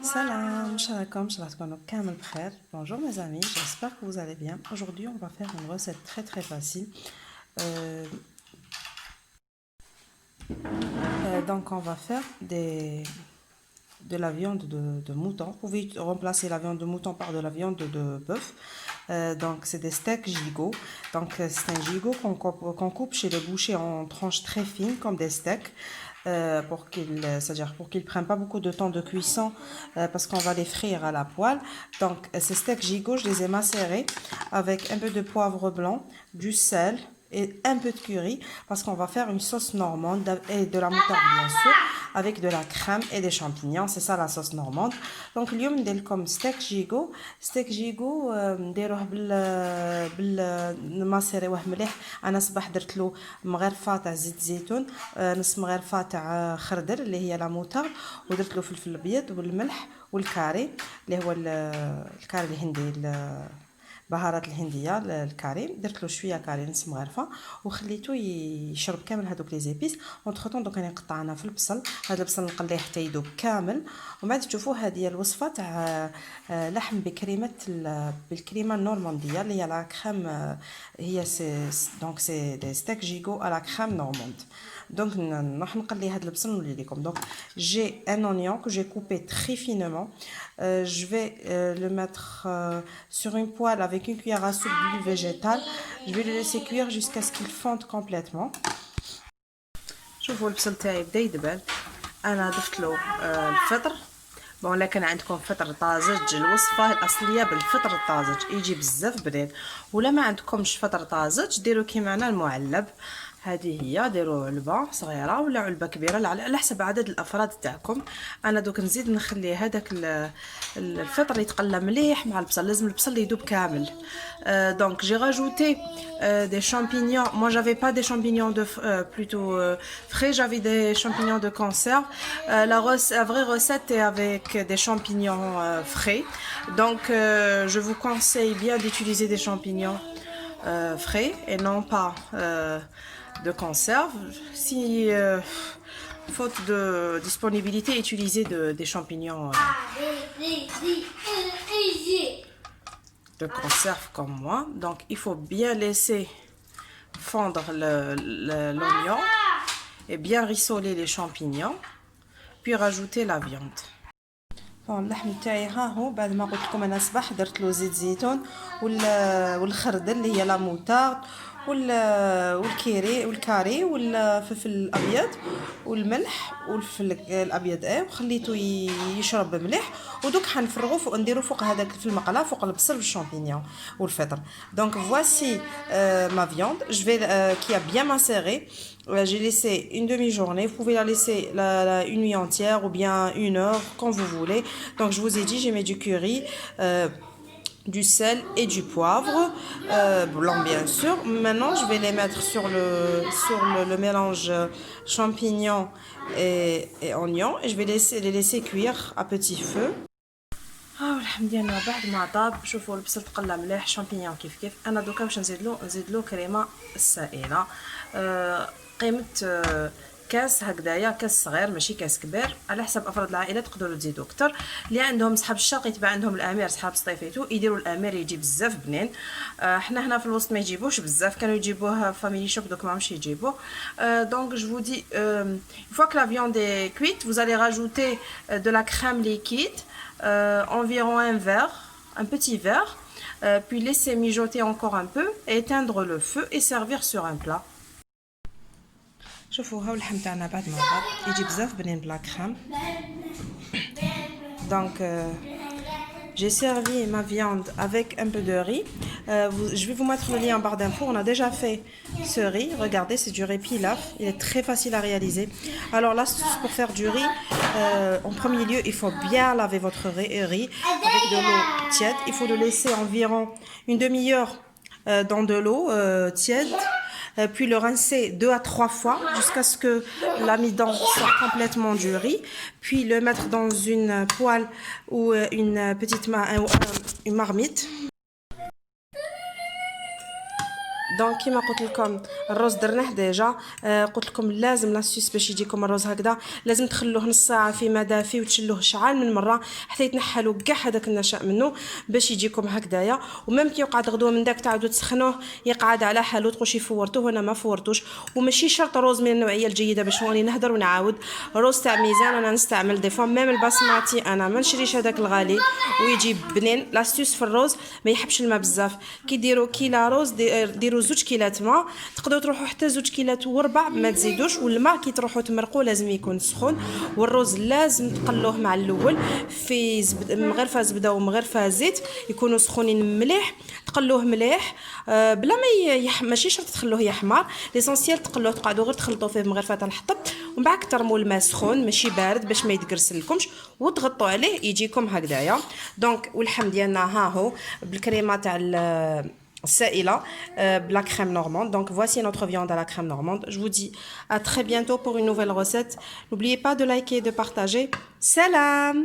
Salam, shalaikum, shalaikum, kamel bkhair. Bonjour mes amis, j'espère que vous allez bien. Aujourd'hui, on va faire une recette très facile. Euh, donc, on va faire de la viande de mouton. Vous pouvez remplacer la viande de mouton par de la viande de bœuf. Donc, c'est des steaks gigot. Donc, c'est un gigot qu'on coupe chez les bouchers en tranches très fines, comme des steaks. C'est-à-dire pour qu'ils prennent pas beaucoup de temps de cuisson parce qu'on va les frire à la poêle. Donc ces steaks gigot, je les ai macérés avec un peu de poivre blanc, du sel et un peu de curry parce qu'on va faire une sauce normande et de la moutarde bien sûr avec de la crème et des champignons. C'est ça la sauce normande. Donc اليوم ندير لكم ستيك جيجو نديروه نماسيريوه مليح. انا صباح درت له مغرفه تاع زيت زيتون، نص مغرفه تاع خردل اللي هي لا موطار، ودرت له فلفل ابيض والملح والكاري اللي هو الكاري الهندي، البهارات الهنديه الكاري. درت له شويه كاري نص مغرفه وخليته يشرب كامل هذوك لي زيبيس. اونتر طون دوك راني قطعناه في البصل. هذا البصل نقليه حتى يذوب كامل، ومن بعد تشوفوا هذه هي الوصفه تاع لحم بالكريمه النورمانديه اللي هي لا كريم. هي سي دي ستيك جيغو على كريم نورماند. Donc, نروح نقلي هذا البصل ونولي لكم. Donc, j'ai un oignon que j'ai coupé très finement. Je vais le mettre sur une poêle avec une cuillère à soupe d'huile végétale. Je vais le laisser cuire jusqu'à ce qu'il fonde complètement. شوفوا البصل تاعي بدا يدبل. انا ضفت له الفطر. بون لا كان عندكم فطر طازج، الوصفه الاصليه بالفطر الطازج يجي بزاف بنين، ولا ما عندكمش فطر طازج ديروا كيما انا المعلب. هذه هي، ديروا علبه صغيره ولا علبه كبيره على حسب عدد الافراد تاعكم. انا دوك نزيد نخلي هذاك الفطر يتقلى مليح مع البصل، لازم البصل يذوب كامل. donc j'ai rajouté des champignons. Moi j'avais pas des champignons plutôt frais, j'avais des champignons de conserve. La vraie recette est avec des champignons frais. Donc je vous conseille bien d'utiliser des champignons frais et non pas de conserve. Si faute de disponibilité, utilisez des champignons de conserve comme moi. Donc il faut bien laisser fondre l'oignon et bien rissoler les champignons, puis rajouter la viande. اللحم تاعي ها هو. بعد ما قلت لكم انا صباح درت له زيت زيتون والخردل اللي هي لا موطارد والكاري والفلفل الابيض والملح والفلفل الابيض وخليته يشرب مليح. ودوك حنفرغوا فوق، نديروا فوق هذاك في المقله فوق البصل والشامبينيون والفطر. Donc voici ma viande, je vais qui a bien macéré. J'ai laissé une demi-journée. Vous pouvez la laisser une nuit entière ou bien une heure quand vous voulez. Donc je vous ai dit, j'ai mis du curry, du sel et du poivre blanc bien sûr. Maintenant je vais les mettre sur le mélange champignons et oignons et je vais les laisser cuire à petit feu. اللحم ديالنا بعد ما طاب، شوفوا البصل تقلى مليح، شامبينيون كيف انا دوكا باش نزيد له كريمه سائله. قيمه كاس هكذايا، كاس صغير ماشي كاس كبير، على حسب افراد العائله تقدروا تزيدوا اكثر. اللي عندهم صحاب الشرق يتبع عندهم الامير صحاب سطيفيتو يديروا الامير يجي بزاف بنين. حنا هنا في الوسط ما يجيبوش بزاف، كانوا يجيبوه فاميلي شوب دوك ما مش يجيبوه. donc je vous dis une fois que la viande est cuite, vous allez rajouter de la crème liquide, environ un petit verre, puis laisser mijoter encore un peu, éteindre le feu et servir sur un plat. شوفوا هاو اللحم تاعنا بعد ما طاب يجي بزاف بنين بلا كريم. donc j'ai servi ma viande avec un peu de riz. Je vais vous mettre le lien en barre d'infos. On a déjà fait ce riz, regardez, c'est du riz pilaf, il est très facile à réaliser. Alors l'astuce pour faire du riz, en premier lieu il faut bien laver votre riz avec de l'eau tiède. Il faut le laisser environ une demi-heure dans de l'eau tiède, puis le rincer 2 à 3 fois jusqu'à ce que l'amidon sorte complètement du riz, puis le mettre dans une poêle ou une marmite. دونك كيما قلت لكم الرز درناه ديجا. قلت لكم لازم لاسيس باش يجيكم الرز هكذا لازم تخلوه نص ساعه في ماء دافي وتشلوه شعال من مره حتى يتنحلوا كاع هذاك النشاء منه باش يجيكم هكذايا. وميم كي يقعد غدوه من داك تعاودوا تسخنوه يقعد على حالو تقول شي فورتوه انا ما فورتوش. وماشي شرط روز من النوعيه الجيده باش راني نهضر ونعاود. روز تاع ميزان انا نستعمل دي فوا ميم البسماتي انا ما نشريش هذاك الغالي ويجي بنين. لاستيس في الروز ما يحبش الماء بزاف. كي ديروا كيلا روز ديروا 2 كيلات ماء تقدروا تروحوا حتى 2 كيلات وربع ما تزيدوش. والماء كي تروحوا تمرقوا لازم يكون سخون. والروز لازم تقلوه مع الاول في مغرفه زبده ومغرفه زيت يكونوا سخونين مليح. تقلوه مليح بلا ما ماشي شرط تخلوه يحمر. ليسونسيال تقلوه تقعدوا غير تخلطوا فيه بمغرفه تاع الحطب ومن بعد ترموا الماء سخون ماشي بارد باش ما يتقرسلكمش وتغطوا عليه يجيكم هكذايا. دونك واللحم ديالنا ها هو بالكريمه تاع السائله بلا crème normande. Donc voici notre viande à la crème normande. Je vous dis à très bientôt pour une nouvelle recette. N'oubliez pas de liker et de partager. Salam.